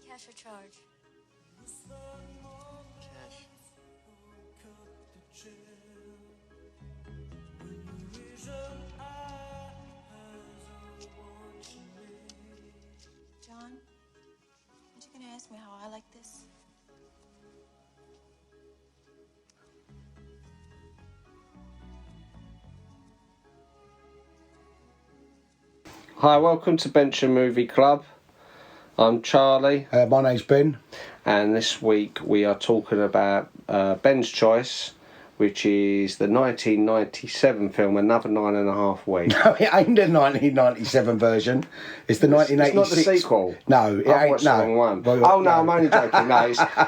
Cash or charge? Cash. John, aren't you gonna ask me how I like this? Hi, welcome to Bencher Movie Club. I'm Charlie. My name's Ben. And this week we are talking about Ben's choice, which is the 1997 film Another 9.5 Weeks. No, it ain't the 1997 version. It's the 1986. It's not the sequel. No, it I've ain't. watched No. the wrong one. Well, oh no, I'm only joking. No,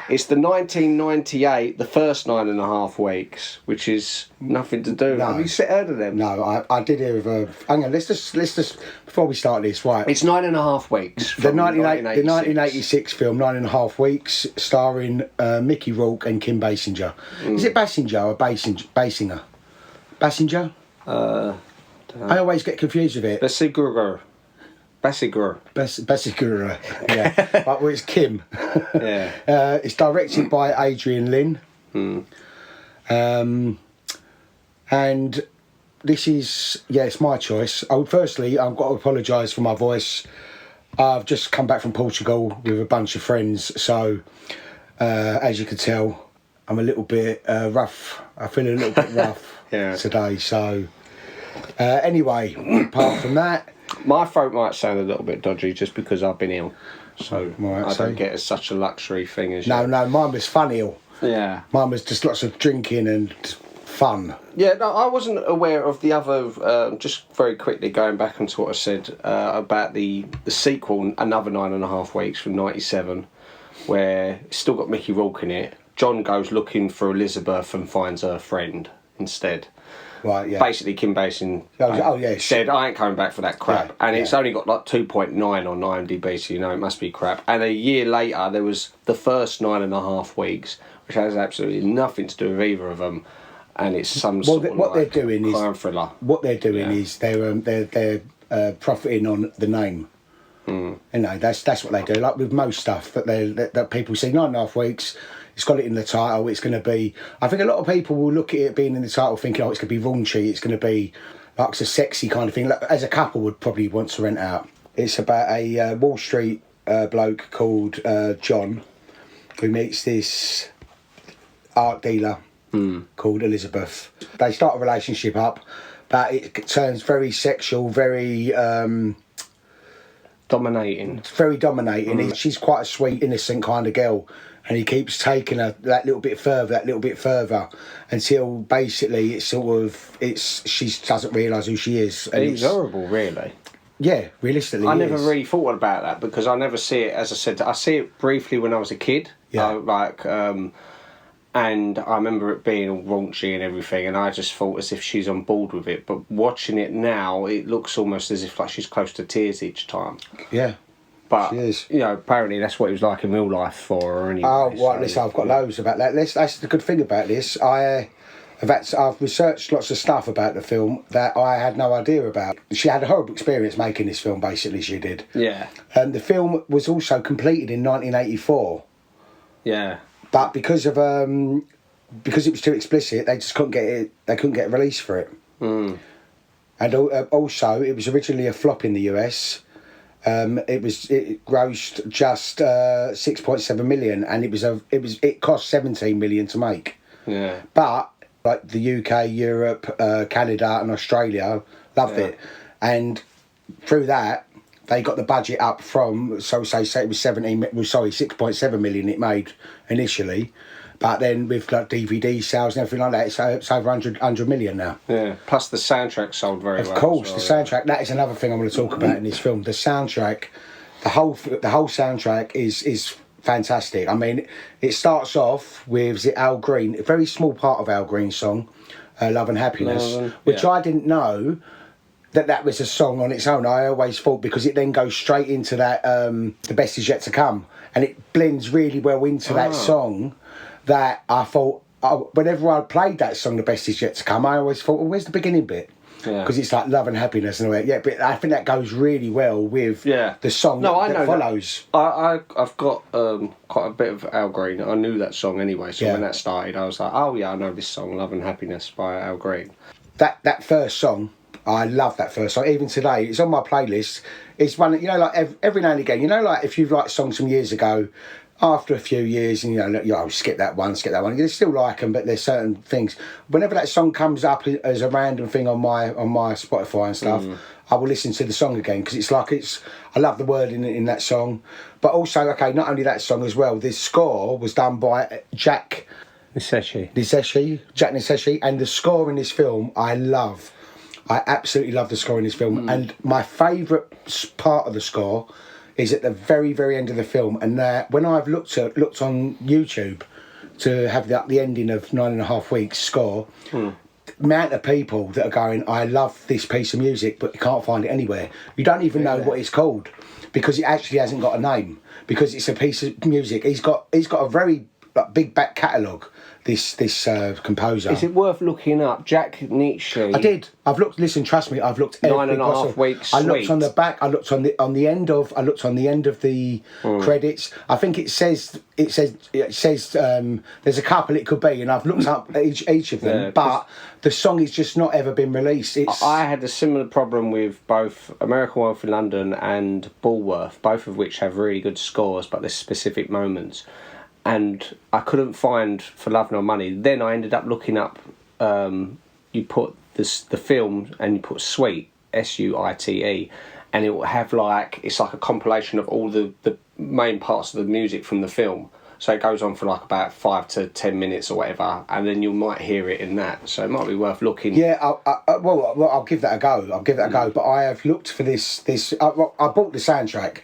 it's the 1998, the first 9.5 weeks, which is nothing to do. No. Have you heard of them? No, I did hear of a. Hang on, let's just before we start this, right? It's 9.5 weeks. The From 1986 film, 9.5 Weeks, starring Mickey Rourke and Kim Basinger. Is it Basinger or Basinger? Basinger? I always get confused with it. Basinger. Basinger, yeah. But it's Kim. Yeah. It's directed by Adrian Lyne. And this is, it's my choice. Firstly, I've got to apologise for my voice. I've just come back from Portugal with a bunch of friends, so as you can tell, I'm a little bit rough. I feel a little bit rough today. So anyway, apart from that, my throat might sound a little bit dodgy just because I've been ill. So I don't get as such a luxury thing as you. No, mine was fun ill. Yeah. Mine was just lots of drinking and fun. Yeah, no, I wasn't aware of the other, just very quickly going back onto what I said about the sequel, Another 9.5 Weeks from 97, where it's still got Mickey Rourke in it. John goes looking for Elizabeth and finds her friend instead. Right, yeah. Basically, Kim Basinger said, I ain't coming back for that crap. Yeah, and it's only got like 2.9 on IMDb, so you know it must be crap. And a year later, there was the first 9.5 Weeks, which has absolutely nothing to do with either of them. And it's some sort of what they're doing crime thriller. What they're doing is they're profiting on the name. You know, that's what they do. Like with most stuff that people see 9.5 Weeks. It's got it in the title. It's going to be. I think a lot of people will look at it being in the title, thinking, "Oh, it's going to be raunchy. It's going to be like it's a sexy kind of thing." Like, as a couple, would probably want to rent out. It's about a Wall Street bloke called John, who meets this art dealer called Elizabeth. They start a relationship up, but it turns very sexual, very dominating. Very dominating. She's quite a sweet, innocent kind of girl. And he keeps taking her that little bit further, until basically she doesn't realise who she is. And it's horrible, really. Yeah, realistically. I never really thought about that because I never see it. As I said, I see it briefly when I was a kid. Yeah. And I remember it being all raunchy and everything, and I just thought as if she's on board with it. But watching it now, it looks almost as if like she's close to tears each time. Yeah. But, you know, apparently that's what it was like in real life for her anyway. Oh, right, listen, I've got loads about that. That's the good thing about this. I've researched lots of stuff about the film that I had no idea about. She had a horrible experience making this film, basically, she did. Yeah. And the film was also completed in 1984. Yeah. But because it was too explicit, they just couldn't get it. They couldn't get a release for it. And also, it was originally a flop in the US. It grossed just 6.7 million, and it cost 17 million to make. Yeah. But like the UK, Europe, Canada, and Australia loved it, and through that they got the budget up from say it was 6.7 million it made initially. But then with like DVD sales and everything like that, it's over 100 million now. Yeah. Plus the soundtrack sold very well. Of course, the soundtrack. That is another thing I'm going to talk about in this film. The soundtrack, the whole soundtrack is fantastic. I mean, it starts off with Al Green, a very small part of Al Green's song, "Love and Happiness," which I didn't know that was a song on its own. I always thought because it then goes straight into that "The Best Is Yet to Come," and it blends really well into that song. That I thought, whenever I played that song, "The Best Is Yet to Come," I always thought, well, where's the beginning bit? because it's like love and happiness and all that. Yeah, but I think that goes really well with the song that follows. I've got quite a bit of Al Green. I knew that song anyway, so when that started, I was like, oh yeah, I know this song, Love and Happiness by Al Green. That first song, I love that first song. Even today, it's on my playlist. It's one that, you know, like every now and again, you know, like if you've liked songs from years ago, after a few years, and skip that one. You still like them, but there's certain things. Whenever that song comes up as a random thing on my Spotify and stuff, I will listen to the song again because I love the word in that song. But also, not only that song as well. This score was done by Jack Niseshi, and the score in this film I love. I absolutely love the score in this film, and my favourite part of the score is at the very, very end of the film. And when I've looked on YouTube to have the ending of 9.5 Weeks score, the amount of people that are going, I love this piece of music, but you can't find it anywhere. You don't even know what it's called because it actually hasn't got a name, because it's a piece of music. He's got a very big back catalogue, this composer. Is it worth looking up? Jack Nietzsche. I did. I've looked. Listen, trust me. I've looked. 9.5 Weeks. I looked on the back. I looked on the end of the credits. I think it says. There's a couple it could be, and I've looked up each of them. But the song has just not ever been released. I had a similar problem with both American Wolf in London and Bulworth, both of which have really good scores, but there's specific moments. And I couldn't find For Love Nor Money. Then I ended up looking up, you put the film and you put Suite, Suite, and it will have it's like a compilation of all the main parts of the music from the film. So it goes on for about 5 to 10 minutes or whatever, and then you might hear it in that. So it might be worth looking. Yeah, I'll give that a go. But I have looked for this. I bought the soundtrack.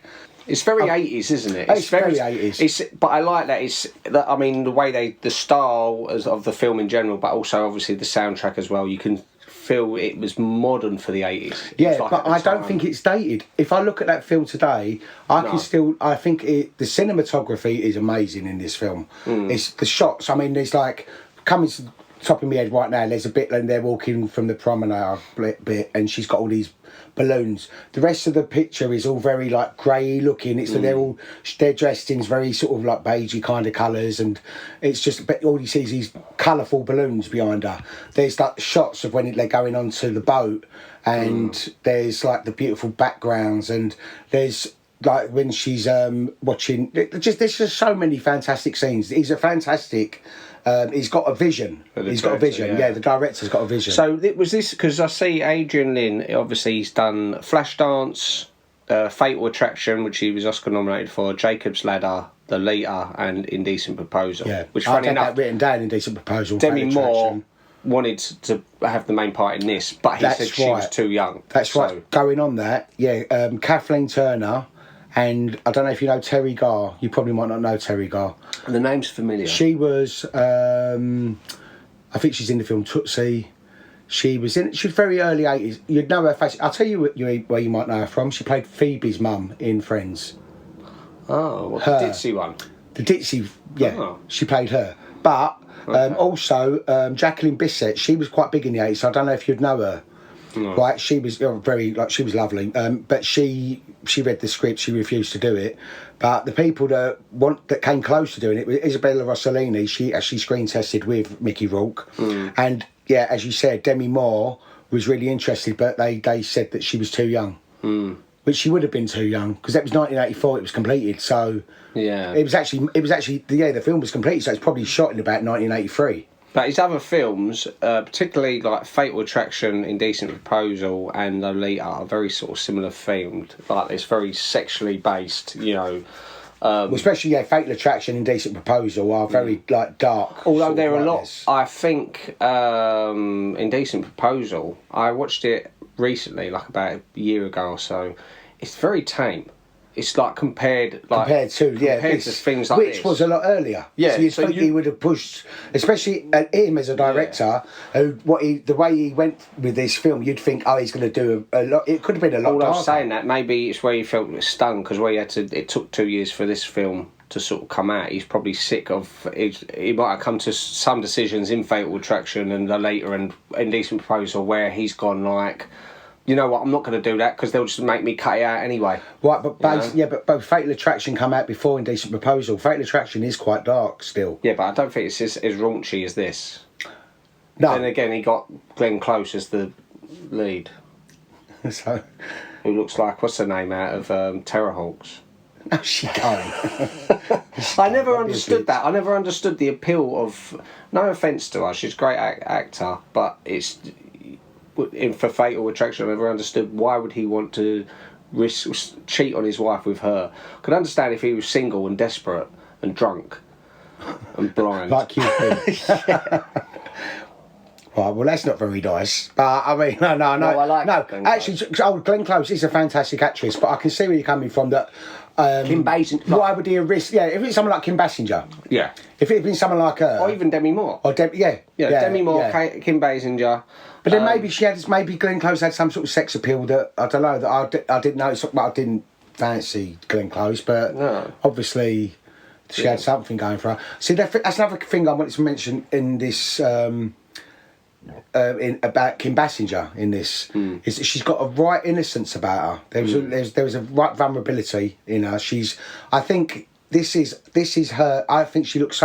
It's very 80s, isn't it? It's very 80s. But I like that. I mean, the way the style of the film in general, but also obviously the soundtrack as well. You can feel it was modern for the 80s. Yeah, but I don't think it's dated. If I look at that film today, I think the cinematography is amazing in this film. It's the shots. I mean, there's coming to the top of my head right now. There's a bit when they're walking from the promenade bit, and she's got all these balloons. The rest of the picture is all very grey looking. It's they're dressed in very sort of beigey kind of colours, and it's just all you see is these colourful balloons behind her. There's shots of when they're going onto the boat, and there's the beautiful backgrounds, and there's when she's watching. There's just so many fantastic scenes. He's a fantastic. He's got a vision. The director's got a vision. So it was this, because I see Adrian Lyne, obviously he's done Flashdance, Fatal Attraction, which he was Oscar nominated for, Jacob's Ladder, The Leader, and Indecent Proposal. Yeah, which I've had that written down, Indecent Proposal. Demi Moore wanted to have the main part in this, but he said she was too young. That's right. Going on that, Kathleen Turner. And I don't know if you know Terry Garr. You probably might not know Terry Garr. The name's familiar. She was, I think she's in the film Tootsie. She was very early 80s. You'd know her face. I'll tell you where you might know her from. She played Phoebe's mum in Friends. Oh, the ditzy one. The ditzy, she played her. But also Jacqueline Bisset, she was quite big in the 80s, so I don't know if you'd know her. No. Right, she was she was lovely, but she read the script. She refused to do it. But the people that came close to doing it was Isabella Rossellini. She actually screen tested with Mickey Rourke, and as you said, Demi Moore was really interested, but they said that she was too young, which she would have been too young because that was 1984. It was completed, so it was actually the film was completed, so it's probably shot in about 1983. But his other films, particularly Fatal Attraction, Indecent Proposal, and Lolita, are very sort of similar themed. It's very sexually based, especially Fatal Attraction, Indecent Proposal are very dark. Although there are a lot. I think Indecent Proposal, I watched it recently, about a year ago or so. It's very tame. It's compared to things like which this. Was a lot earlier. Yeah, so you'd think he would have pushed, especially him as a director. The way he went with this film, you'd think, he's going to do a lot. It could have been a lot. I was saying that maybe it's where he felt stung because it took 2 years for this film to sort of come out. He's probably sick of it. He might have come to some decisions in Fatal Attraction and the later and Indecent Proposal where he's gone like, you know what, I'm not going to do that because they'll just make me cut it out anyway. Right, but Fatal Attraction come out before Indecent Proposal. Fatal Attraction is quite dark still. Yeah, but I don't think it's as raunchy as this. No. And again, he got Glenn Close as the lead. So, who looks like, what's her name out of Terrorhawks? no, she can't. I never understood that. I never understood the appeal of. No offence to her, she's a great actor, but it's for Fatal Attraction. I never understood why would he want to cheat on his wife with her. I could understand if he was single and desperate and drunk and blind, like you. Right, well, that's not very nice. But I mean, no. I like Glenn actually, Glenn Close is a fantastic actress, but I can see where you're coming from. That Kim Basinger. Why would he risk? Yeah, if it's someone like Kim Basinger. Yeah. If it had been someone like her, or even Demi Moore. Or Demi Moore, yeah. Kim Basinger. But then maybe Glenn Close had some sort of sex appeal that I don't know that I didn't notice. But I didn't fancy Glenn Close, but obviously she had something going for her. See, that's another thing I wanted to mention in this. About Kim Basinger in this is that she's got a right innocence about her. There was a right vulnerability in her. I think this is her. I think she looks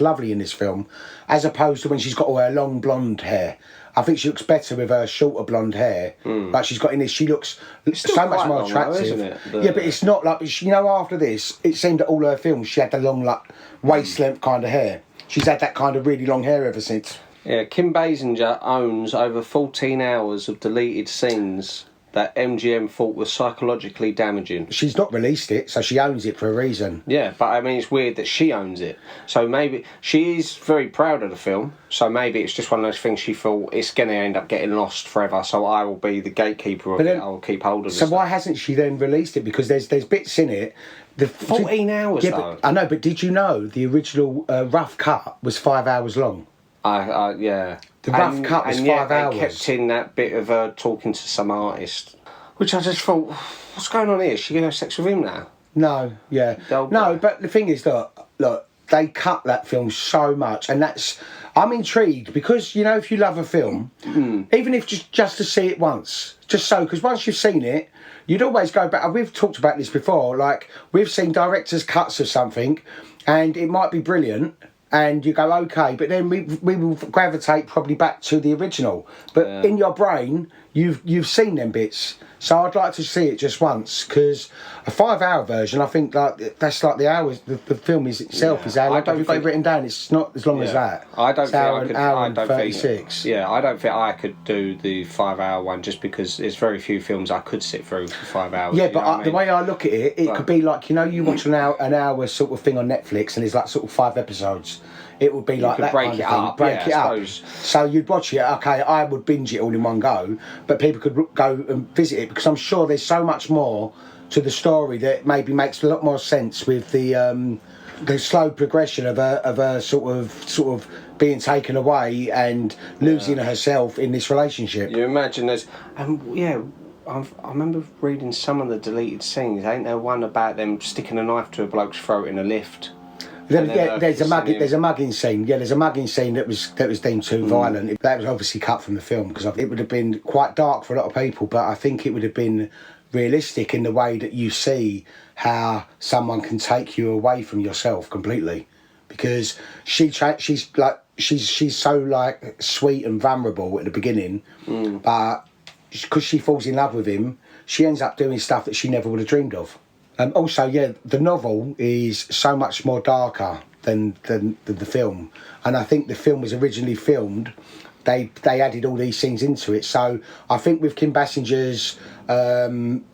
lovely in this film, as opposed to when she's got all her long blonde hair. I think she looks better with her shorter blonde hair. Like she's got in this, she looks so much more attractive. Though, isn't it? Yeah, but it's not like after this, it seemed that all her films she had the long like waist length kind of hair. She's had that kind of really long hair ever since. Yeah, Kim Basinger owns over 14 hours of deleted scenes that MGM thought was psychologically damaging. She's not released it, so she owns it for a reason. Yeah, but I mean, it's weird that she owns it. So maybe she is very proud of the film, so maybe it's just one of those things she thought it's going to end up getting lost forever, so I will be the gatekeeper of it, I will keep hold of it. So why hasn't she then released it? Because there's bits in it... 14 hours, though. I know, but did you know the original rough cut was 5 hours long? Yeah. The rough cut was 5 hours. They kept in that bit of her talking to some artist, which I just thought, what's going on here? Is she going to have sex with him now? No, yeah. No, but the thing is, look, they cut that film so much, and I'm intrigued because, if you love a film, even if just to see it once, because once you've seen it, you'd always go back. We've talked about this before, like, we've seen director's cuts of something, and it might be brilliant, and you go, okay, but then we will gravitate probably back to the original. But in your brain, you've seen them bits. So I'd like to see it just once, because a 5 hour version, I think that's like the hours, the film itself is how long. Have you got it written down? It's not as long as that. I don't think I could. Hour and 36. I don't think I could do the 5 hour one just because there's very few films I could sit through for 5 hours. Yeah, but the way I look at it, could be like, you watch an hour sort of thing on Netflix and there's like sort of 5 episodes. It would be like that kind of thing. Break it up. So you'd watch it, okay, I would binge it all in one go, but people could go and visit it because I'm sure there's so much more to the story that maybe makes a lot more sense with the slow progression of her sort of being taken away and losing herself in this relationship. You imagine there's... I remember reading some of the deleted scenes. Ain't there one about them sticking a knife to a bloke's throat in a lift? There's a mugging scene. Yeah, there's a mugging scene that was deemed too violent. That was obviously cut from the film because it would have been quite dark for a lot of people. But I think it would have been realistic in the way that you see how someone can take you away from yourself completely, because she's so like sweet and vulnerable at the beginning, but because she falls in love with him, she ends up doing stuff that she never would have dreamed of. Also, the novel is so much more darker than the film, and I think the film was originally filmed. They added all these scenes into it, so I think with Kim Basinger's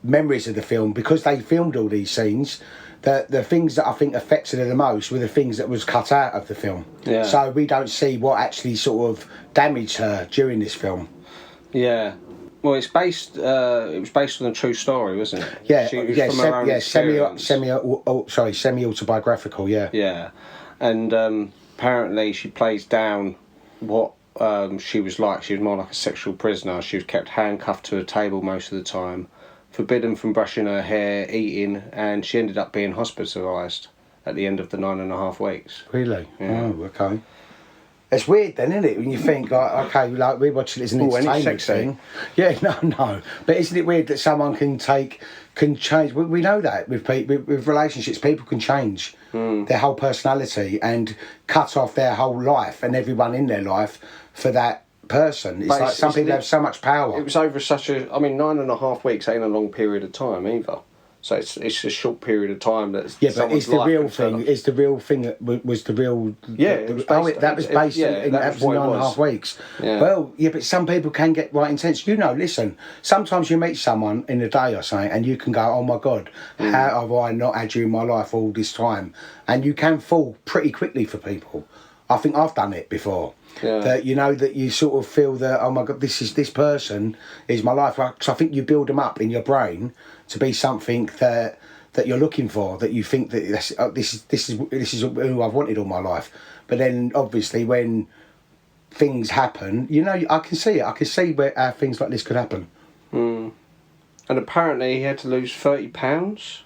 memories of the film, because they filmed all these scenes, the things that I think affected her the most were the things that was cut out of the film. Yeah. So we don't see what actually sort of damaged her during this film. Yeah. Well, it was based on a true story, wasn't it? Yeah, semi-autobiographical. Yeah. Yeah, and apparently she plays down what she was like. She was more like a sexual prisoner. She was kept handcuffed to a table most of the time, forbidden from brushing her hair, eating, and she ended up being hospitalised. at the end of the 9.5 weeks. Really? Yeah. Oh, okay. It's weird then, isn't it? When you think, like, okay, like we're watching it as an entertainment thing. Yeah, no. But isn't it weird that someone can change? We know that with relationships, people can change their whole personality and cut off their whole life and everyone in their life for that person. It's like some people have so much power. It was over 9.5 weeks ain't a long period of time either. So it's a short period of time that's but it's the real thing. It's the real thing that was the real. Yeah, that was based in 9.5 weeks. Yeah. Well, yeah, but some people can get right intense. Listen, sometimes you meet someone in a day or something, and you can go, "Oh my God, how have I not had you in my life all this time?" And you can fall pretty quickly for people. I think I've done it before. Yeah. That you sort of feel that, oh my God, this person is my life. So I think you build them up in your brain to be something that you're looking for, that you think that this is who I've wanted all my life. But then obviously when things happen, I can see it. I can see where things like this could happen. And apparently he had to lose 30 pounds.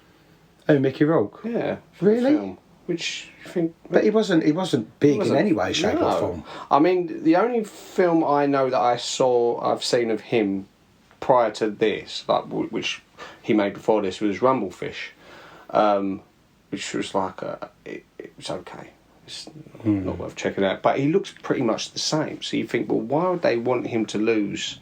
Oh, Mickey Rourke. Yeah. Really? Which you think? But he wasn't big in any way, shape or form. I mean, the only film I know that I've seen of him prior to this, which he made before this, was Rumblefish, which was like it was okay. It's not worth checking out. But he looks pretty much the same. So you think, well, why would they want him to lose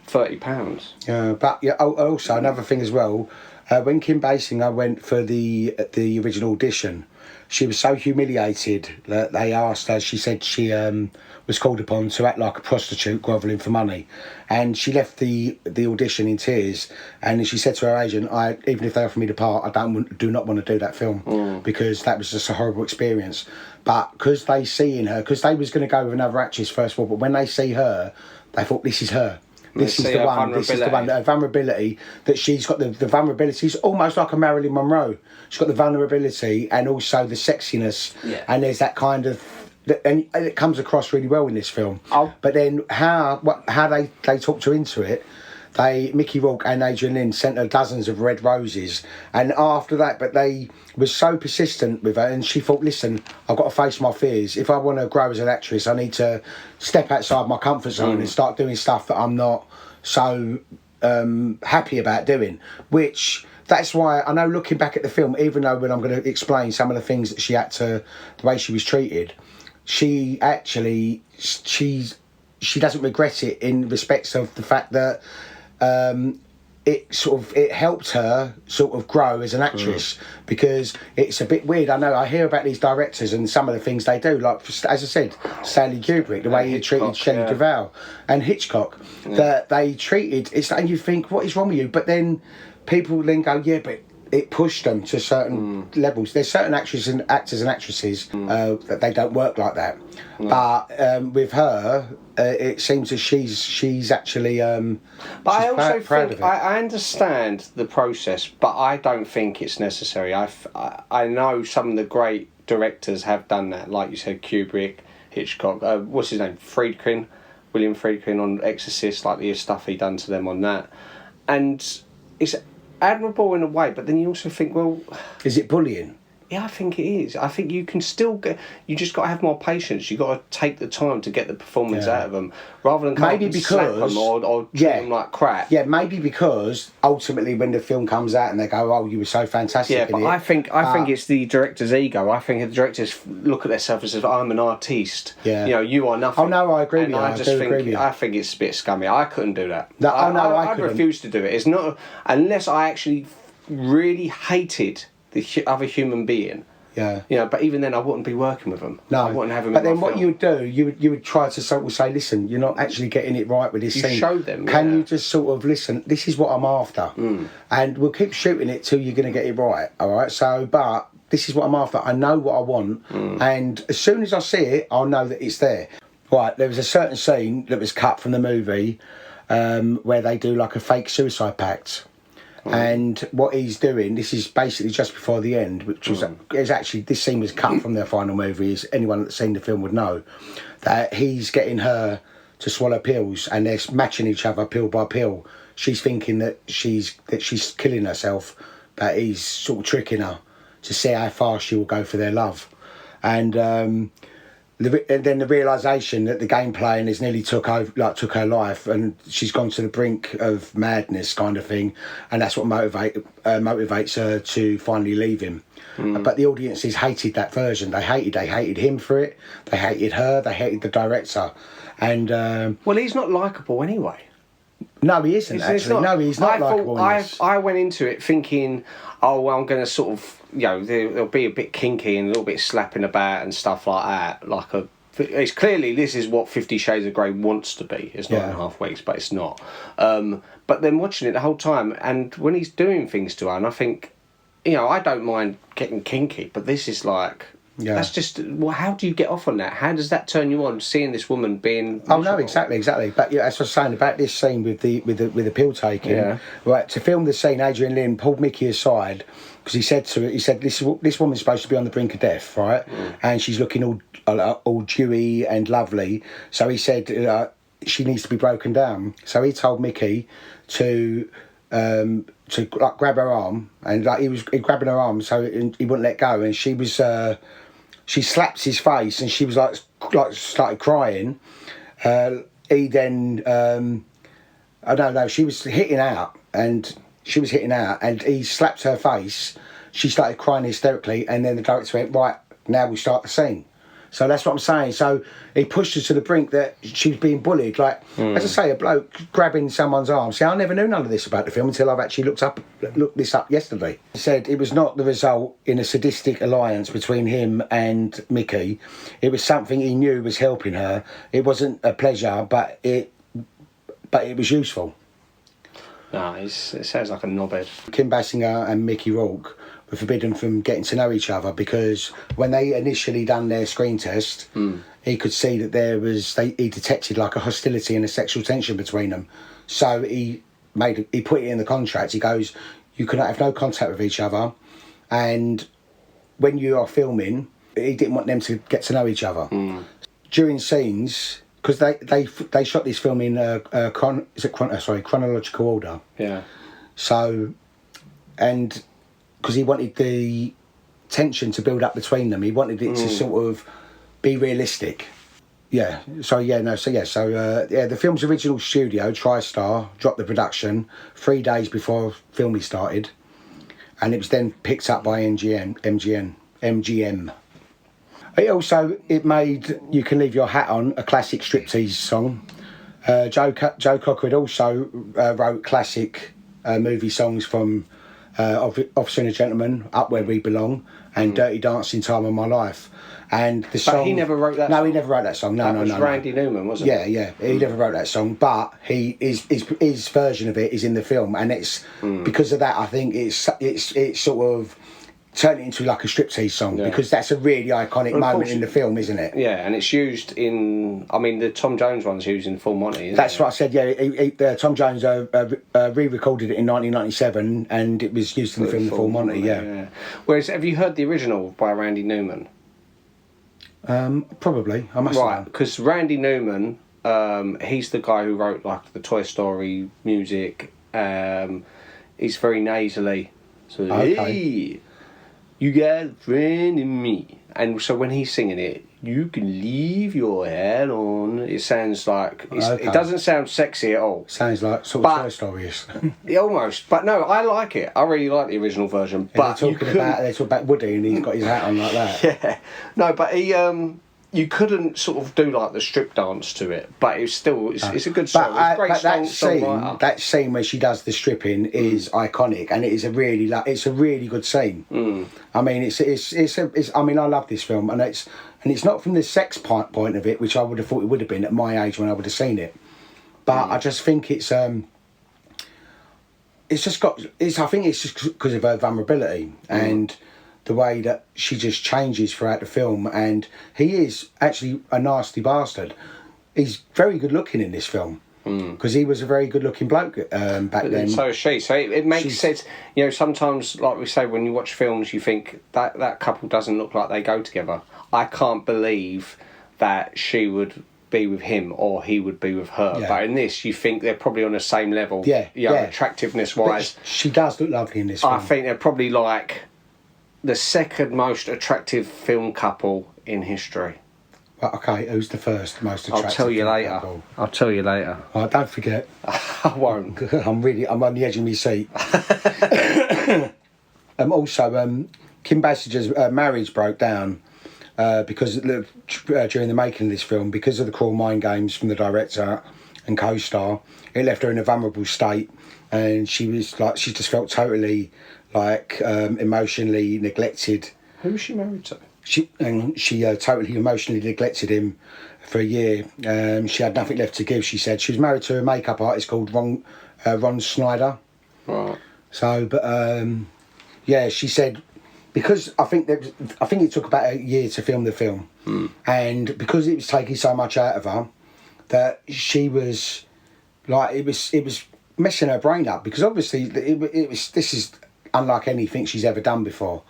£30? Yeah, but also another thing as well. When Kim Basinger went for the original audition, she was so humiliated that they asked her. She said she was called upon to act like a prostitute, grovelling for money, and she left the audition in tears. And she said to her agent, "Even if they offer me the part, I do not want to do that film because that was just a horrible experience." But because they see in her, because they was going to go with another actress first of all, but when they see her, they thought this is her. This is the one. This is the one. Her vulnerability, that she's got the vulnerability. It's almost like a Marilyn Monroe. She's got the vulnerability and also the sexiness. Yeah. And there's that kind of, and it comes across really well in this film. But then how they talked her into it. Mickey Rourke and Adrian Lyne sent her dozens of red roses, and after that, but they was so persistent with her, and she thought, listen, I've got to face my fears. If I want to grow as an actress, I need to step outside my comfort zone and start doing stuff that I'm not so happy about doing. Which that's why I know, looking back at the film, even though when I'm going to explain some of the things that she had to, the way she was treated, she actually she doesn't regret it in respects of the fact that. It helped her sort of grow as an actress, because it's a bit weird. I know I hear about these directors and some of the things they do, like as I said, Stanley Kubrick, the way he treated Shelley Duvall and Hitchcock, that they treated. It's and you think, what is wrong with you? But then people then go, yeah, but it pushed them to certain levels. There's certain actors and actresses that they don't work like that. But with her, it seems that she's actually. But I also think I understand the process, but I don't think it's necessary. I know some of the great directors have done that, like you said, Kubrick, Hitchcock. What's his name? William Friedkin on Exorcist, like the stuff he done to them on that, and it's admirable in a way, but then you also think, well, is it bullying? Yeah, I think it is. I think you can still get. You just got to have more patience. You got to take the time to get the performance out of them, rather than slap them or treat them like crap. Yeah, maybe because ultimately, when the film comes out and they go, "Oh, you were so fantastic." Yeah, but I think it's the director's ego. I think the directors look at themselves and say, "I'm an artiste. Yeah. You are nothing." Oh no, I agree with you. I think it's a bit scummy. I couldn't do that. I refuse to do it. It's not unless I actually really hated the other human being. Yeah. But even then I wouldn't be working with them. No. I wouldn't have them. But then what you would do, you would try to sort of say, listen, you're not actually getting it right with this scene. Show them. Can you just sort of listen, this is what I'm after. And we'll keep shooting it till you're going to get it right. All right. So, but this is what I'm after. I know what I want. And as soon as I see it, I'll know that it's there. Right. There was a certain scene that was cut from the movie where they do like a fake suicide pact. And what he's doing, this is basically just before the end, which is actually, this scene was cut from their final movie, as anyone that's seen the film would know, that he's getting her to swallow pills and they're matching each other pill by pill. She's thinking that she's killing herself, but he's sort of tricking her to see how far she will go for their love. And and then the realisation that the game playing has nearly took her life, and she's gone to the brink of madness, kind of thing, and that's what motivates her to finally leave him. But the audiences hated that version. They hated him for it. They hated her. They hated the director. And well, he's not likeable anyway. No, he isn't actually. He's not likeable. I went into it thinking, oh, well, I'm going to sort of, there'll be a bit kinky and a little bit slapping about and stuff like that. It's clearly this is what 50 Shades of Grey wants to be. It's 9.5 weeks, but it's not. But then watching it the whole time, and when he's doing things to her, and I think, I don't mind getting kinky, but this is like. Yeah. That's just. Well, how do you get off on that? How does that turn you on? Seeing this woman being. Miserable? Oh no, exactly. But as I was saying about this scene with the pill taking. Yeah. Right, to film the scene, Adrian Lyne pulled Mickey aside because he said this woman's supposed to be on the brink of death, right? And she's looking all dewy and lovely. So he said she needs to be broken down. So he told Mickey to grab her arm, and he was grabbing her arm so he wouldn't let go, and she was. She slaps his face, and she was like started crying. He then, I don't know. She was hitting out, and he slapped her face. She started crying hysterically, and then the director went, right, now we start the scene. So that's what I'm saying. So he pushed her to the brink that she was being bullied. As I say, a bloke grabbing someone's arm. See, I never knew none of this about the film until I've actually looked this up yesterday. He said it was not the result in a sadistic alliance between him and Mickey. It was something he knew was helping her. It wasn't a pleasure, but it was useful. No, it sounds like a knobhead. Kim Basinger and Mickey Rourke were forbidden from getting to know each other because when they initially done their screen test, he could see that he detected like a hostility and a sexual tension between them. So he put it in the contract. He goes, you can have no contact with each other, and when you are filming, he didn't want them to get to know each other. During scenes, because they shot this film in chronological order. Yeah. So, and because he wanted the tension to build up between them, he wanted it to sort of be realistic. Yeah. So the film's original studio, TriStar, dropped the production 3 days before filming started, and it was then picked up by MGM. It made You Can Leave Your Hat On, a classic striptease song. Joe Cocker had also wrote classic movie songs from Officer and a Gentleman, Up Where We Belong, and Dirty Dancing, Time of My Life. And the song. But he never wrote that song? No, he never wrote that song. That was Randy Newman, wasn't it? Yeah. He never wrote that song, but his version of it is in the film, and it's because of that. I think it's sort of turned it into like a striptease song because that's a really iconic moment in the film, isn't it? Yeah, and it's used in. I mean, the Tom Jones one's used in Full Monty. Isn't That's it? what I said. Yeah, Tom Jones re-recorded it in 1997, and it was used in the film Full Monty. Yeah. Whereas, have you heard the original by Randy Newman? Probably. I must. Right, because Randy Newman, he's the guy who wrote like the Toy Story music. He's very nasally. So hey, you got a friend in me, and so when he's singing it, you can leave your hat on. It sounds like it doesn't sound sexy at all. Sounds like sort of Toy Story is. Almost, but no, I like it. I really like the original version. But they talk about Woody, and he's got his hat on like that. Yeah, no, but he you couldn't sort of do like the strip dance to it, but it's still it's a good song. It's a great song. That scene where she does the stripping is iconic, and it is a really good scene. I mean, I mean, I love this film, and it's not from the sex point of it, which I would have thought it would have been at my age when I would have seen it, but I just think I think it's just because of her vulnerability and the way that she just changes throughout the film, and he is actually a nasty bastard. He's very good looking in this film because he was a very good looking bloke back then. So is she. So it makes sense. You know, sometimes, like we say, when you watch films, you think that couple doesn't look like they go together. I can't believe that she would be with him or he would be with her. Yeah. But in this, you think they're probably on the same level. Yeah. Attractiveness wise. She does look lovely in this film. I think they're probably like the second most attractive film couple in history. Well, okay, who's the first most attractive? I'll tell you film later. couple? I'll tell you later. Oh, don't forget. I won't. I'm on the edge of my seat. Also, Kim Basinger's marriage broke down because during the making of this film, because of the cruel mind games from the director and co-star, it left her in a vulnerable state, and she just felt totally emotionally neglected. Who was she married to? She totally emotionally neglected him for a year. She had nothing left to give. She said she was married to a makeup artist called Ron Snyder. Right. So, but yeah, she said because I think it took about a year to film the film, and because it was taking so much out of her, that she was like it was messing her brain up, because obviously this is unlike anything she's ever done before.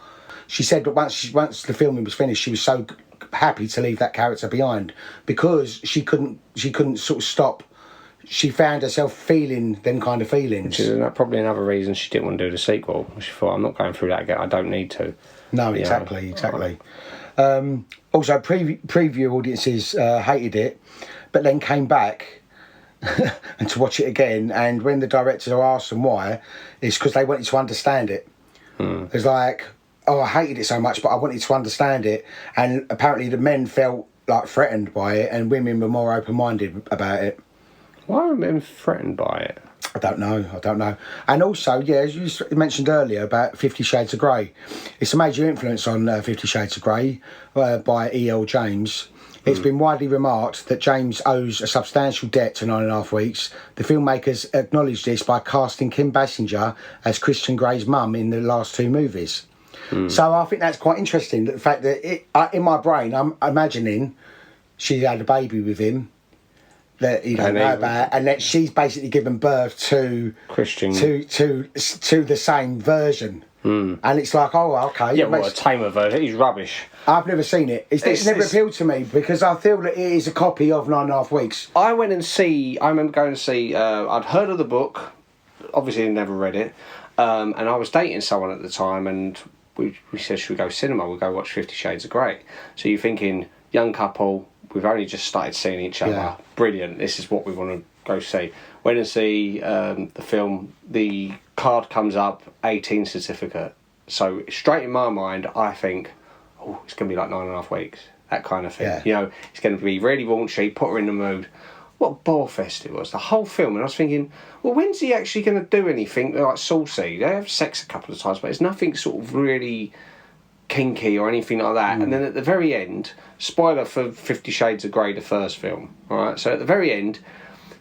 She said that once the filming was finished, she was so happy to leave that character behind, because she couldn't sort of stop. She found herself feeling them kind of feelings. Which is probably another reason she didn't want to do the sequel. She thought, I'm not going through that again. I don't need to. No, exactly. Also, preview audiences hated it, but then came back and to watch it again. And when the directors are asked them why, it's because they wanted to understand it. It's like, oh, I hated it so much, but I wanted to understand it. And apparently the men felt like threatened by it, and women were more open-minded about it. Why were men threatened by it? I don't know. And also, yeah, as you mentioned earlier about 50 Shades of Grey, it's a major influence on 50 Shades of Grey by E.L. James. It's been widely remarked that James owes a substantial debt to 9.5 Weeks. The filmmakers acknowledged this by casting Kim Basinger as Christian Grey's mum in the last two movies. So I think that's quite interesting, the fact that in my brain, I'm imagining she had a baby with him that he don't know about, and that she's basically given birth to Christian to the same version. And it's like, oh, okay. Yeah, well, a tamer version. He's rubbish. I've never seen it. It's never appealed to me, because I feel that it is a copy of 9.5 Weeks. I remember going to see, I'd heard of the book, obviously never read it, and I was dating someone at the time, and we said, should we go cinema? We'll go watch 50 Shades of Grey. So you're thinking, young couple, we've only just started seeing each other. Yeah. Brilliant, this is what we want to go see. Went and see the film, the card comes up, 18 certificate. So straight in my mind, I think, oh, it's going to be like 9.5 Weeks, that kind of thing. Yeah. You know, it's going to be really raunchy, put her in the mood. What a bore fest it was, the whole film. And I was thinking, well, when's he actually going to do anything like saucy? They have sex a couple of times, but it's nothing sort of really kinky or anything like that. And then at the very end, spoiler for 50 Shades of Grey, the first film, all right? So at the very end,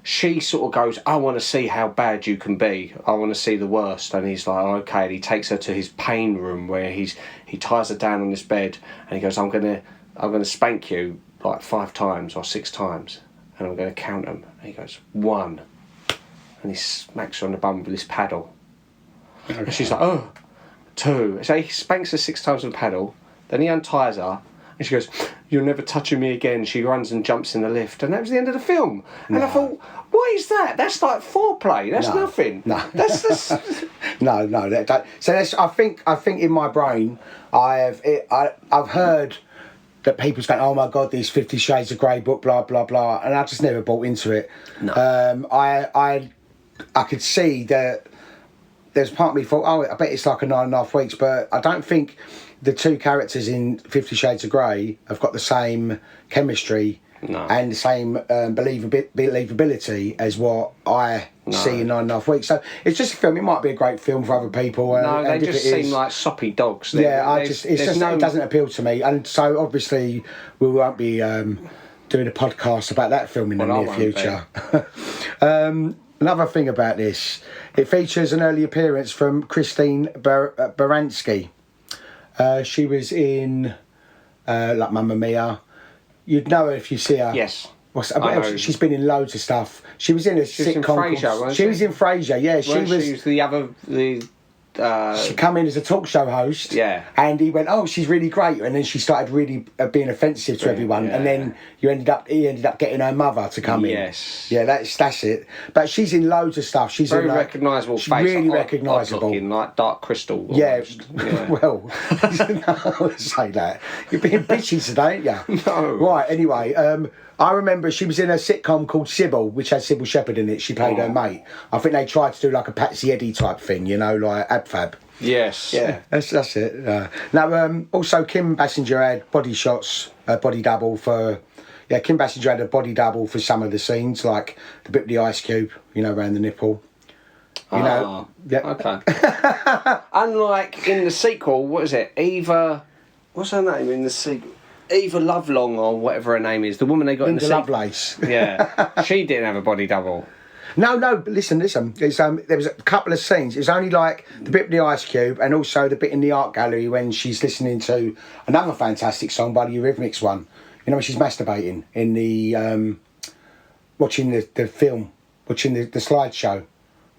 she sort of goes, I want to see how bad you can be. I want to see the worst. And he's like, oh, okay. And he takes her to his pain room where he ties her down on this bed, and he goes, I'm gonna spank you like 5 times or 6 times, and I'm going to count them. And he goes, 1. And he smacks her on the bum with this paddle. Okay. And she's like, oh, 2. So he spanks her 6 times with a paddle, then he unties her, and she goes, you're never touching me again. She runs and jumps in the lift, and that was the end of the film. No. And I thought, why is that? That's like foreplay. That's nothing. No. That's no. So that's, I think in my brain, I've heard that people saying, oh my God, this 50 Shades of Grey book, blah blah blah, and I just never bought into it. No. I could see that there's part of me thought, oh, I bet it's like a 9.5 Weeks, but I don't think the two characters in 50 Shades of Grey have got the same chemistry and the same believability as what I see in 9.5 Weeks. So it's just a film. It might be a great film for other people. No, they just seem like soppy dogs. It doesn't appeal to me. And so obviously we won't be doing a podcast about that film in the near future. Another thing about this, it features an early appearance from Christine Baranski. She was in like Mamma Mia. You'd know her if you see her. Yes. She's been in loads of stuff. She was in a sitcom. Frasier, she was in Frasier. Yeah, she was the other. She come in as a talk show host. Yeah. And he went, oh, she's really great. And then she started really being offensive to everyone. Yeah. And then he ended up getting her mother to come in. Yes. Yeah, that's it. But she's in loads of stuff. She's very in, recognisable she's face. really odd recognisable. looking, like Dark Crystal. Yeah. Yeah. Well, I wouldn't say that. You're being bitchy today, aren't you? No. Right, anyway, I remember she was in a sitcom called Sybil, which had Sybil Shepherd in it. She played her mate. I think they tried to do like a Patsy Eddy type thing, you know, like Ab-Fab. Yes. Yeah, that's it. Now, also Kim Basinger had body shots, body double for... Yeah, Kim Basinger had a body double for some of the scenes, like the bit with the ice cube, you know, around the nipple. You know, yeah. Okay. Unlike in the sequel, what is it? Eva... What's her name in the sequel? Eva Lovelong or whatever her name is. The woman they got in the sequel. Lovelace. Yeah. She didn't have a body double. No, but listen. It's, there was a couple of scenes. It was only like the bit with the ice cube and also the bit in the art gallery when she's listening to another fantastic song by the Eurythmics one. You know, when she's masturbating in the... watching the film, watching the slideshow.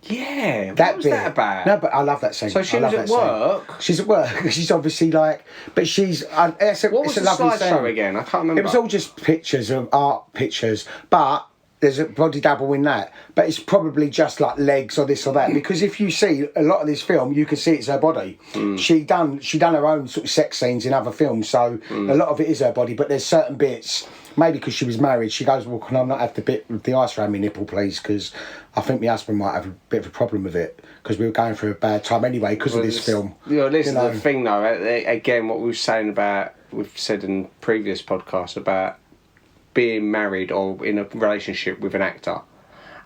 Yeah, that what was bit. that about? No, but I love that scene. So she was at work? Scene. She's at work. She's obviously like... But she's... What was the slideshow again? I can't remember. It was all just pictures of art pictures, but... There's a body double in that, but it's probably just like legs or this or that. Because if you see a lot of this film, you can see it's her body. She done her own sort of sex scenes in other films, so a lot of it is her body. But there's certain bits, maybe because she was married, she goes, "Well, can I not have the bit with the ice around my nipple, please? Because I think my husband might have a bit of a problem with it because we were going through a bad time anyway because of this film." Listen, the thing though, again, what we were saying about, we've said in previous podcasts about being married or in a relationship with an actor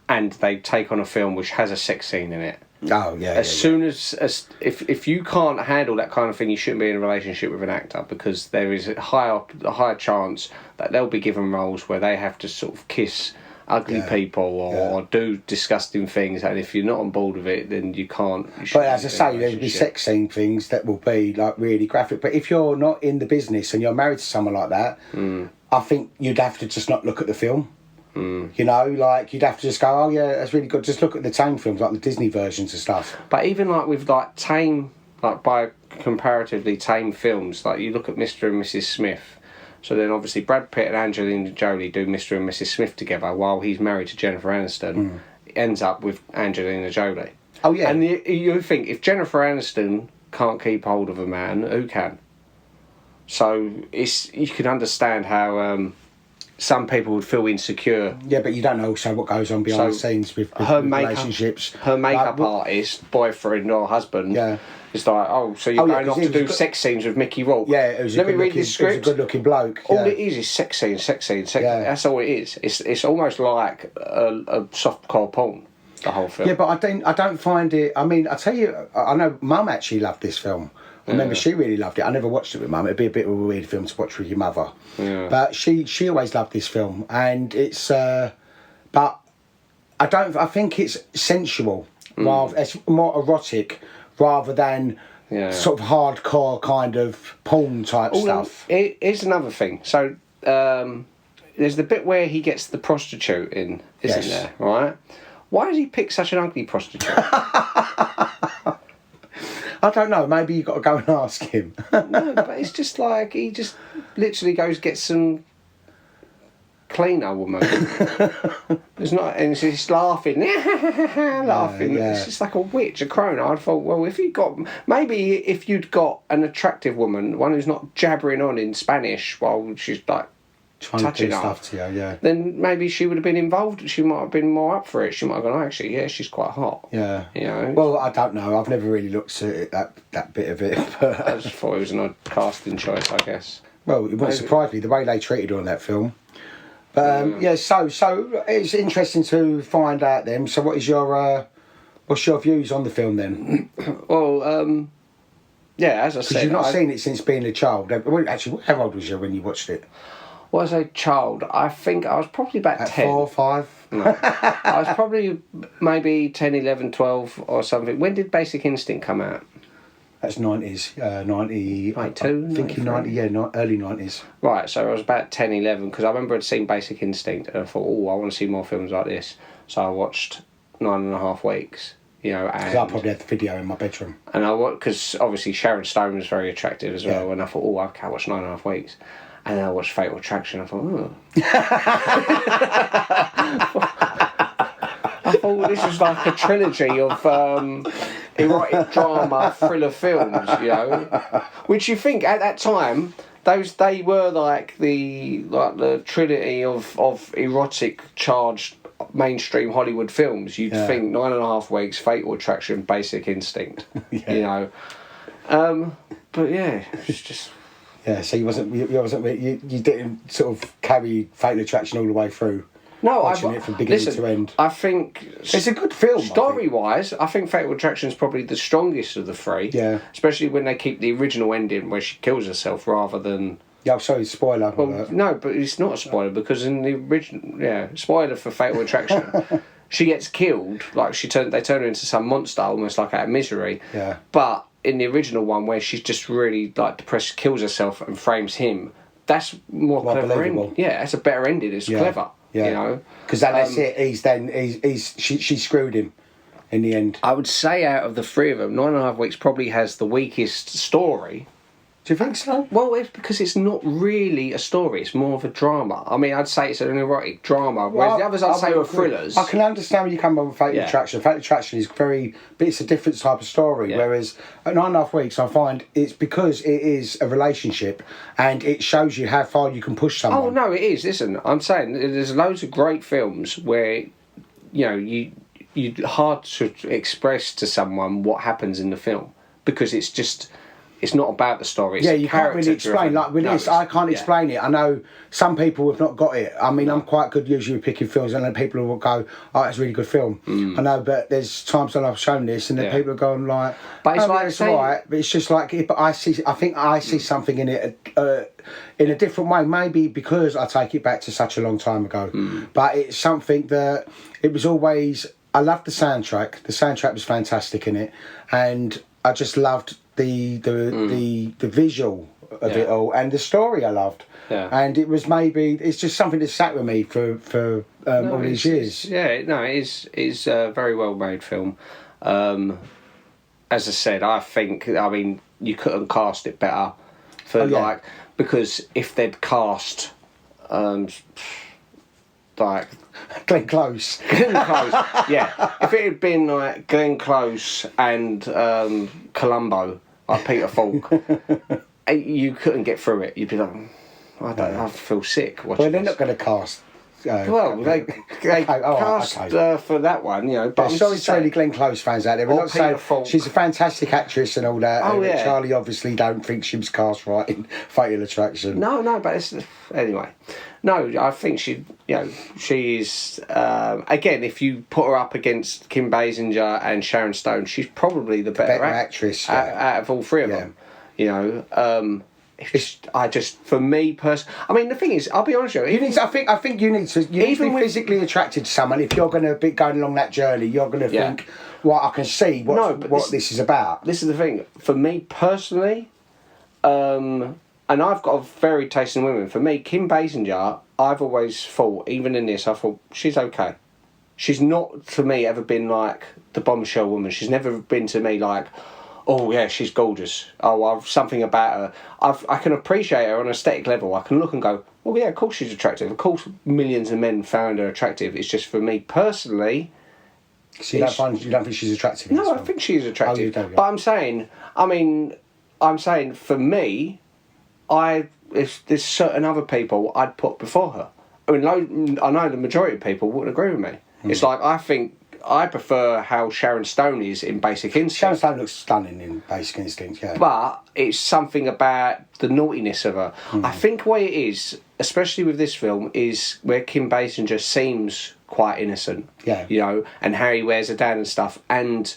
and they take on a film which has a sex scene in it. Oh, yeah. As soon as if you can't handle that kind of thing, you shouldn't be in a relationship with an actor because there is a higher chance that they'll be given roles where they have to sort of kiss ugly people or do disgusting things, and if you're not on board with it, then you can't. But as I say, there'll be sex scene things that will be like really graphic. But if you're not in the business and you're married to someone like that, I think you'd have to just not look at the film. You know, like you'd have to just go, oh yeah, that's really good. Just look at the tame films, like the Disney versions and stuff. But even like with like tame, like by comparatively tame films, like you look at Mr. and Mrs. Smith. So then obviously Brad Pitt and Angelina Jolie do Mr. and Mrs. Smith together while he's married to Jennifer Aniston. Ends up with Angelina Jolie. Oh yeah. And you think if Jennifer Aniston can't keep hold of a man, who can? So you can understand how some people would feel insecure. Yeah, but you don't know also what goes on behind the scenes with her relationships. Her makeup artist, boyfriend or husband. Yeah. It's like, so you're going off to do sex scenes with Mickey Rourke. Yeah, it was Let me read this script. It was a good-looking bloke. All it is sex scene. Yeah. That's all it is. It's almost like a softcore porn, the whole film. Yeah, but I don't find it... I mean, I tell you, I know Mum actually loved this film. I remember she really loved it. I never watched it with Mum. It'd be a bit of a weird film to watch with your mother. Yeah. But she always loved this film. And it's... but I think it's sensual. Rather, it's more erotic rather than... sort of hardcore kind of porn type stuff. Here's another thing. So there's the bit where he gets the prostitute in, isn't there? Right? Why does he pick such an ugly prostitute? I don't know. Maybe you've got to go and ask him. No, but it's just like he just literally goes get some cleaner woman. It's not, and she's laughing, laughing. Yeah. It's just like a witch, a crone. I thought, well, if you'd got an attractive woman, one who's not jabbering on in Spanish while she's like trying touching to do her, stuff to you, yeah. then maybe she would have been involved. She might have been more up for it. She might have gone, actually, yeah, she's quite hot. Yeah. You know. Well, I don't know. I've never really looked at it, that bit of it. But I just thought it was an odd casting choice, I guess. Well, it wouldn't surprise me the way they treated her on that film. But so it's interesting to find out then. So what's your views on the film then? Well, yeah, as I said, Because you've not seen it since being a child. Well, actually, how old was you when you watched it? Was a child. I think I was probably about 10. 4 or 5? No. I was probably maybe 10, 11, 12 or something. When did Basic Instinct come out? That's 90s, 90... 92, I'm thinking 90, early 90s. Right, so I was about 10, 11, because I remember I'd seen Basic Instinct, and I thought, I want to see more films like this. So I watched 9.5 Weeks, you know. Because I probably had the video in my bedroom. And because obviously Sharon Stone was very attractive as well, and I thought, oh, okay, I watched 9.5 Weeks. And then I watched Fatal Attraction. I thought, oh. I thought this was like a trilogy of erotic drama thriller films, you know, which you think at that time they were like the trinity of erotic charged mainstream Hollywood films. You'd think 9.5 Weeks, Fatal Attraction, Basic Instinct, you know. But yeah, it's just. Yeah, so you didn't sort of carry Fatal Attraction all the way through. No, watching it from beginning to end. I think it's a good film. Story-wise, I think Fatal Attraction is probably the strongest of the three. Yeah, especially when they keep the original ending where she kills herself rather than. Yeah, I'm sorry, spoiler. Well, no, but it's not a spoiler because in the original, spoiler for Fatal Attraction, she gets killed. Like they turn her into some monster, almost like out of misery. Yeah, but in the original one where she's just really like depressed, kills herself and frames him, that's more clever ending. Yeah, that's a better ending. It's clever. Yeah, you know, because that's it. She screwed him in the end. I would say out of the three of them, 9.5 Weeks probably has the weakest story. Do you think so? Well, it's because it's not really a story. It's more of a drama. I mean, I'd say it's an erotic drama, whereas the others I'd say were thrillers. I can understand where you come from with Fatal Attraction. Fatal Attraction is but it's a different type of story. Yeah. Whereas at 9.5 Weeks, I find it's because it is a relationship and it shows you how far you can push someone. Oh no, it is. Listen, I'm saying there's loads of great films where, you know, you hard to express to someone what happens in the film because it's just. It's not about the story. It's you can't really explain. Like with this, I can't explain it. I know some people have not got it. I mean, I'm quite good usually with picking films, and then people will go, "Oh, it's a really good film." I know, but there's times when I've shown this, and then people are going like, "But it's all right." But it's just like, but I think I see something in it in a different way. Maybe because I take it back to such a long time ago, but it's something that it was always. I loved the soundtrack. The soundtrack was fantastic in it, and I just loved. The visual of it all and the story I loved, and it was it's just something that sat with me for all these years. It is a very well made film. As I said, I mean you couldn't cast it better because if they'd cast like Glenn Close. Yeah. If it had been like Glenn Close and Columbo, like Peter Falk, you couldn't get through it. You'd be like, I feel sick watching Well, they're not going to cast... they cast for that one, you know. But sorry to any Glenn Close fans out there. We're not saying she's a fantastic actress and all that. Charlie obviously don't think she was cast right in Fatal Attraction. No, but anyway. No, I think she is again. If you put her up against Kim Basinger and Sharon Stone, she's probably the better actress out of all three of them. You know. For me personally, I mean, the thing is, I'll be honest with you. I think you need to be physically attracted to someone. If you're going to be going along that journey, you're going to think, well, I can see what this is about. This is the thing. For me personally, and I've got a very taste in women. For me, Kim Basinger, I've always thought, even in this, I thought, she's okay. She's not, to me, ever been like the bombshell woman. She's never been to me like, oh yeah, she's gorgeous. Oh, I've something about her. I can appreciate her on an aesthetic level. I can look and go, well, yeah, of course she's attractive. Of course millions of men found her attractive. It's just for me personally... So you don't think she's attractive? No, I think she's attractive. But I'm saying for me... If there's certain other people I'd put before her. I mean, I know the majority of people wouldn't agree with me. It's like I prefer how Sharon Stone is in Basic Instinct. Sharon Stone looks stunning in Basic Instinct, yeah. But it's something about the naughtiness of her. I think what it is, especially with this film, is where Kim Basinger seems quite innocent. Yeah. You know, and how he wears her down and stuff. And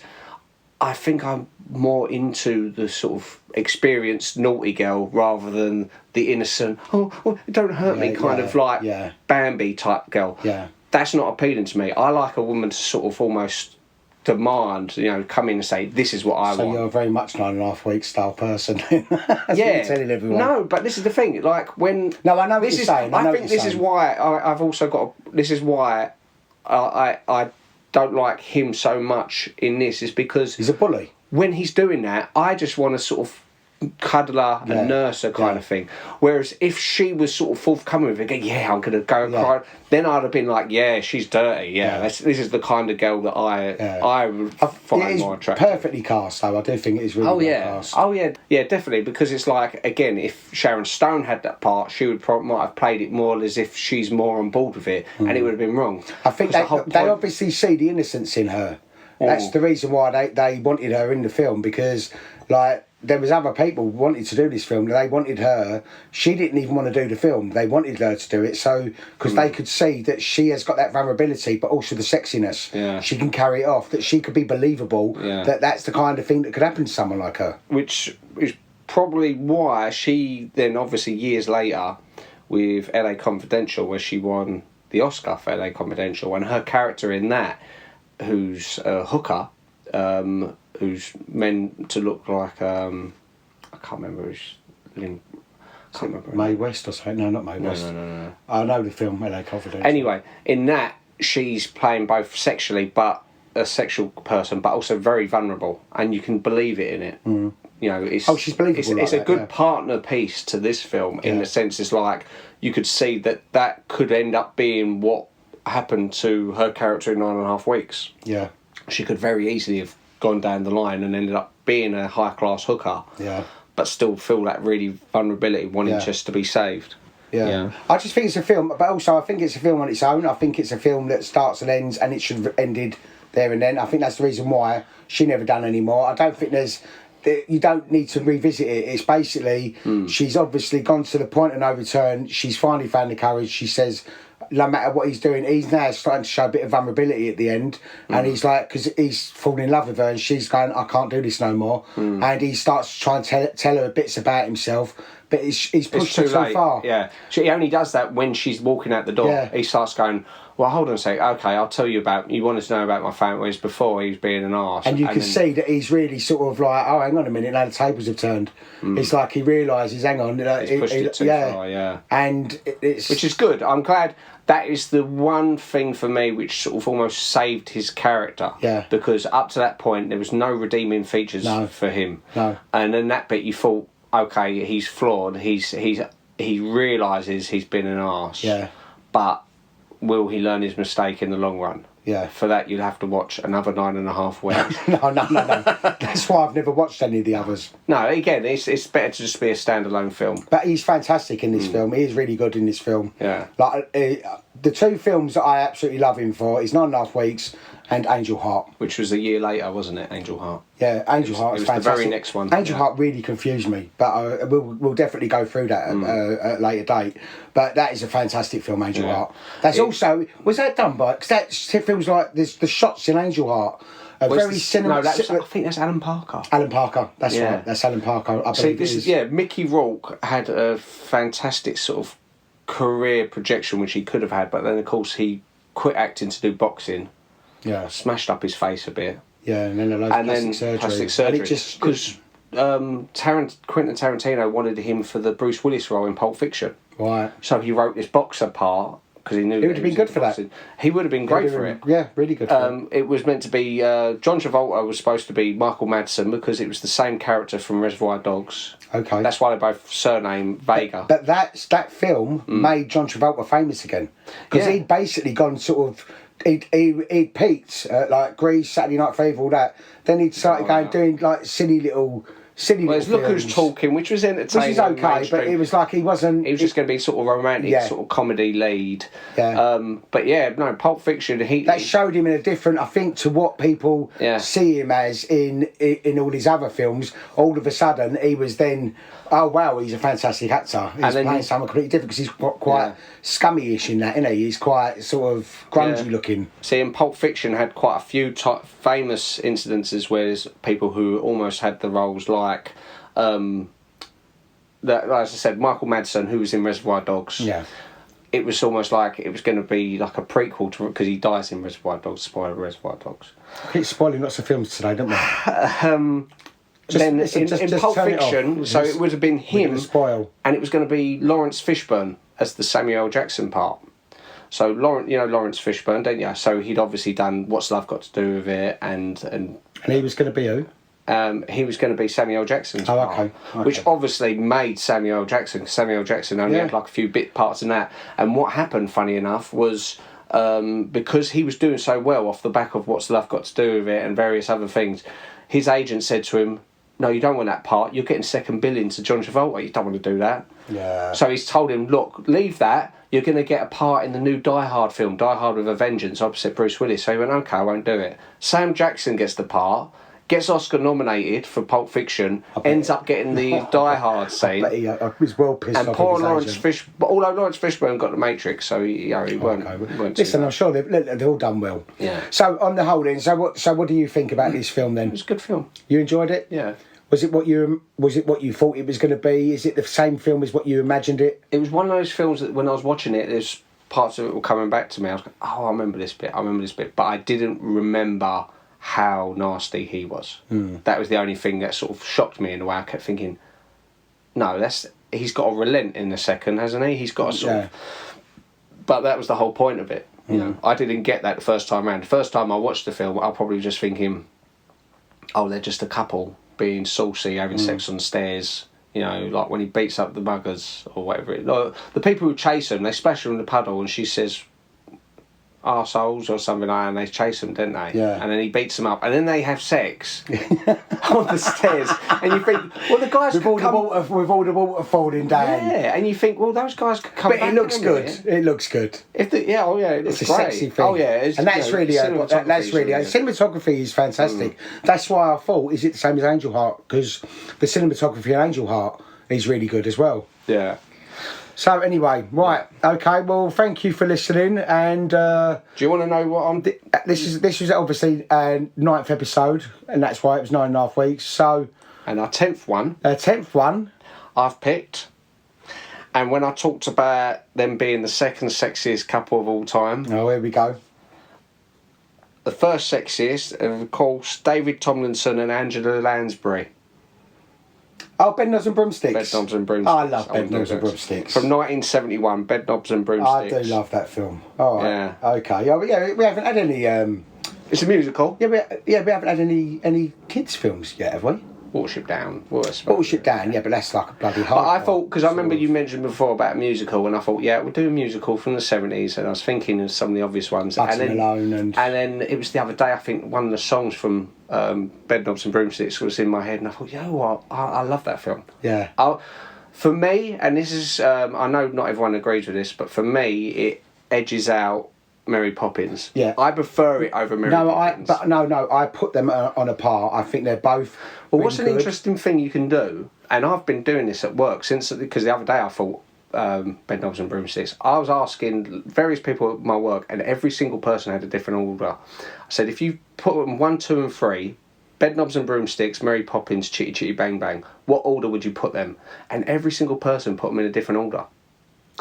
I think I'm more into the sort of experienced naughty girl rather than the innocent, don't hurt me kind of like Bambi type girl. Yeah. That's not appealing to me. I like a woman to sort of almost demand, come in and say, this is what I want. So you're very much 9.5 Weeks style person. That's what you're telling everyone. No, but this is the thing. Like when... No, I know what you're saying. I think this is why I've also got... This is why I don't like him so much in this is because He's a bully. when he's doing that, I just want to sort of cuddle her and nurse her kind of thing. Whereas if she was sort of forthcoming with it, yeah, I'm going to go and cry, then I'd have been like, yeah, she's dirty. Yeah, this is the kind of girl that I would find more attractive. Perfectly cast, though. I do think it is really well cast. Oh yeah, yeah, definitely. Because it's like, again, if Sharon Stone had that part, she would might have played it more as if she's more on board with it, and it would have been wrong. I think they obviously see the innocence in her. That's the reason why they wanted her in the film, because like there was other people who wanted to do this film. They wanted her. She didn't even want to do the film. They wanted her to do it, so because they could see that she has got that vulnerability, but also the sexiness. Yeah. She can carry it off. That she could be believable. Yeah. That's the kind of thing that could happen to someone like her. Which is probably why she then, obviously years later, with LA Confidential, where she won the Oscar for LA Confidential, and her character in that, who's a hooker, who's meant to look like I can't remember who's can't remember. Mae West or something? No, not Mae West. No. I know the film LA Confidential. Anyway, in that she's playing both sexually, but a sexual person, but also very vulnerable, and you can believe it in it. You know, it's she's believable. It's a good partner piece to this film in the sense it's like you could see that could end up being what happened to her character in 9.5 Weeks. Yeah. She could very easily have gone down the line and ended up being a high class hooker. Yeah. But still feel that really vulnerability, wanting just to be saved. Yeah. I just think it's a film, but also I think it's a film on its own. I think it's a film that starts and ends, and it should have ended there and then. I think that's the reason why she never done any more. I don't think you don't need to revisit it. It's basically she's obviously gone to the point of no return. She's finally found the courage. She says, no matter what he's doing, he's now starting to show a bit of vulnerability at the end, and he's like, because he's fallen in love with her, and she's going, I can't do this no more, and he starts to try and tell her bits about himself, but he's pushed her so far. Yeah, he only does that when she's walking out the door. Yeah. He starts going, well, hold on a sec, okay, I'll tell you you wanted to know about my family, whereas before he was being an arse. And you can see that he's really sort of like, oh, hang on a minute, now the tables have turned. It's like he realises, hang on. He's pushed it too far, yeah. And it's... Which is good. I'm glad that is the one thing for me which sort of almost saved his character. Yeah. Because up to that point, there was no redeeming features for him. No. And then that bit you thought, okay, he's flawed, he realises he's been an arse. Yeah. But will he learn his mistake in the long run? Yeah. For that, you'd have to watch another 9.5 Weeks. No. That's why I've never watched any of the others. No, again, it's better to just be a standalone film. But he's fantastic in this film. He is really good in this film. Yeah. Like the two films that I absolutely love him for is 9.5 Weeks and Angel Heart. Which was a year later, wasn't it, Angel Heart? Yeah, Angel Heart is fantastic. The very next one. Angel Heart really confused me, but we'll definitely go through that at a later date. But that is a fantastic film, Angel Heart. That's also... Was that done by... Because that feels like the shots in Angel Heart are very cinematic. No, I think that's Alan Parker. Alan Parker, that's right. That's Alan Parker. I believe it is. Mickey Rourke had a fantastic sort of career projection, which he could have had, but then, of course, he quit acting to do boxing. Yeah. Smashed up his face a bit. Yeah, and then plastic surgery. Because Quentin Tarantino wanted him for the Bruce Willis role in Pulp Fiction. Right. So he wrote this boxer part because he knew he would have been good for that. He would have been great for it. Yeah, really good for it. It was meant to be John Travolta was supposed to be Michael Madsen because it was the same character from Reservoir Dogs. Okay. That's why they both surname Vega. But that film made John Travolta famous again because he'd basically gone sort of. He'd peaked at like Grease, Saturday Night Fever, all that. Then he'd started doing like silly little films. Look Who's Talking, which was entertaining. Which is okay, but it was like he wasn't... He was just going to be sort of romantic, sort of comedy lead. Yeah. But yeah, no, Pulp Fiction, that showed him in a different, I think, to what people see him as in all his other films. All of a sudden, he was then... Oh wow, he's a fantastic actor. He's playing someone completely different because he's quite scummy-ish in that, isn't he? He's quite sort of grungy looking. See, and Pulp Fiction had quite a few famous incidences where there's people who almost had the roles like as I said, Michael Madsen, who was in Reservoir Dogs. Yeah. It was almost like it was going to be like a prequel to because he dies in Reservoir Dogs. Spoiler: Reservoir Dogs. I keep spoiling lots of films today, don't we? In Pulp Fiction, so it would have been him, spoil. and it was going to be Lawrence Fishburne as the Samuel L. Jackson part. So Lawrence Fishburne, don't you? So he'd obviously done What's Love Got to Do with It, and he was going to be who? He was going to be Samuel L. Jackson's part, okay. which obviously made Samuel L. Jackson. Samuel L. Jackson only had like a few bit parts in that. And what happened, funny enough, was because he was doing so well off the back of What's Love Got to Do with It and various other things, his agent said to him, "No, you don't want that part. You're getting second billing to John Travolta. You don't want to do that." Yeah. So he's told him, "Look, leave that. You're going to get a part in the new Die Hard film, Die Hard with a Vengeance, opposite Bruce Willis." So he went, "Okay, I won't do it." Sam Jackson gets the part, gets Oscar nominated for Pulp Fiction, ends up getting the Die Hard scene. But he was well pissed off. And poor with his Lawrence agent. Fishburne, although Lawrence Fishburne got the Matrix, so he weren't. Listen, I'm sure they've all done well. Yeah. So on the whole, then, so what do you think about this film then? It was a good film. You enjoyed it? Yeah. Was it what you thought it was going to be? Is it the same film as what you imagined it? It was one of those films that when I was watching it, there's parts of it were coming back to me. I was like, "Oh, I remember this bit. But I didn't remember how nasty he was. That was the only thing that sort of shocked me in a way. I kept thinking, no, he's got to relent in the second, hasn't he? He's got to sort of... But that was the whole point of it. You know, I didn't get that the first time around. The first time I watched the film, I probably was just thinking, oh, they're just a couple being saucy, having sex on the stairs. You know, like when he beats up the muggers or whatever. The people who chase him, they splash her in the puddle and she says... arseholes or something like that, and they chase them, don't they? Yeah. And then he beats them up, and then they have sex on the stairs, and you think, well, the guys with all the water falling down. Yeah, and you think, well, those guys could come But back. it looks in a good. minute. It looks good. It looks It's a great. sexy thing. Oh yeah, and that's really cinematography is fantastic. That's why I thought, is it the same as Angel Heart? Because the cinematography in Angel Heart is really good as well. Yeah. So anyway, right, okay. Well, thank you for listening. And do you want to know what I'm? This is obviously 9th episode, and that's why it was 9.5 weeks. So, and our 10th one. 10th one, I've picked. And when I talked about them being the second sexiest couple of all time, oh, here we go. The first sexiest, of course, David Tomlinson and Angela Lansbury. Oh, Bedknobs and Broomsticks. Bedknobs and Broomsticks. I love Bedknobs and Broomsticks. From 1971, Bedknobs and Broomsticks. I do love that film. All right. Yeah. Okay. Oh, yeah, we haven't had any... It's a musical. we haven't had any kids' films yet, have we? Watership Down. Watership Down, yeah, but that's like a bloody hard. But I thought, because I remember you mentioned before about a musical, and I thought, yeah, we'll do a musical from the 70s, and I was thinking of some of the obvious ones. Malone and then it was the other day, I think one of the songs from Bedknobs and Broomsticks was in my head, and I thought, you know what, I love that film. Yeah. For me, and this is, I know not everyone agrees with this, but for me, it edges out Mary Poppins. Yeah. I prefer it over Mary Poppins. I put them on a par. I think they're both. Well, really what's an good. interesting thing you can do, and I've been doing this at work because the other day I thought Bedknobs and Broomsticks. I was asking various people at my work, and every single person had a different order. I said, if you put them 1, 2, and 3, Bedknobs and Broomsticks, Mary Poppins, Chitty Chitty Bang Bang, what order would you put them? And every single person put them in a different order.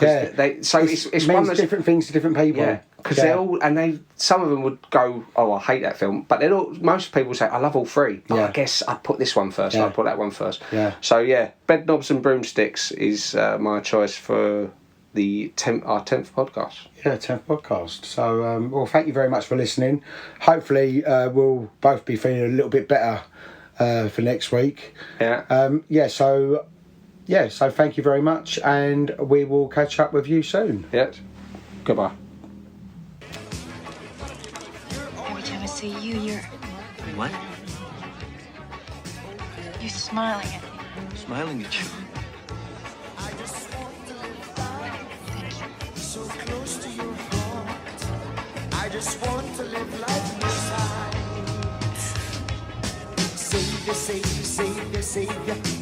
Yeah. It's means one that's different things to different people. Yeah, because they're all, and some of them would go, oh, I hate that film, but most people say, I love all three. But I guess I'd put this one first. I'd put that one first. Yeah. So yeah, Bedknobs and Broomsticks is my choice for our 10th podcast. Yeah, 10th podcast. So, well, thank you very much for listening. Hopefully, we'll both be feeling a little bit better for next week. Yeah. So thank you very much, and we will catch up with you soon. Yeah. Goodbye. Every time I see you, you're What? smiling at me. Smiling at you. So close to your heart, I just want to live life inside. Savior, Savior, Savior, Savior.